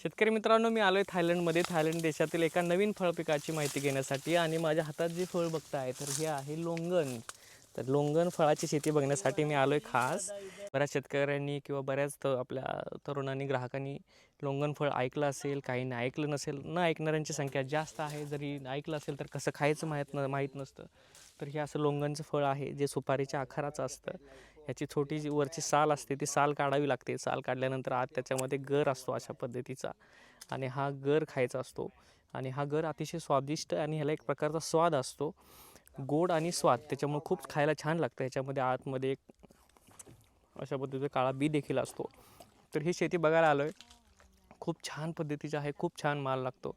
शेतकरी मित्रांनो, मी आलो आहे थायलंडमध्ये. थायलंड देशातील एका नवीन फळ पिकाची माहिती घेण्यासाठी. आणि माझ्या हातात जे फळ बघताय तर हे आहे लोंगन. तर लोंगन फळाची शेती बघण्यासाठी मी आलो आहे खास. बऱ्याच शेतकऱ्यांनी किंवा बऱ्याच आपल्या तरुणांनी ग्राहकांनी लोंगन फळ ऐकलं असेल, काहींनी ऐकलं नसेल. न ऐकणाऱ्यांची संख्या जास्त आहे. जरी ऐकलं असेल तर कसं खायचं माहीत नसतं. तर हे असं लोंगनचं फळ आहे जे सुपारीच्या आकाराचं असतं. याची छोटी जी वरची साल असते ती साल काढावी लागते. साल काढल्यानंतर आत त्याच्यामध्ये गर असतो अशा पद्धतीचा, आणि हा गर खायचा असतो. आणि हा गर अतिशय स्वादिष्ट आणि ह्याला एक प्रकारचा स्वाद असतो, गोड आणि स्वाद, त्याच्यामुळे खूप खायला छान लागतं. याच्यामध्ये आतमध्ये एक अशा पद्धतीचा काळा बी देखील असतो. तर ही शेती बघायला आलो आहे. खूप छान पद्धतीची आहे, खूप छान माल लागतो.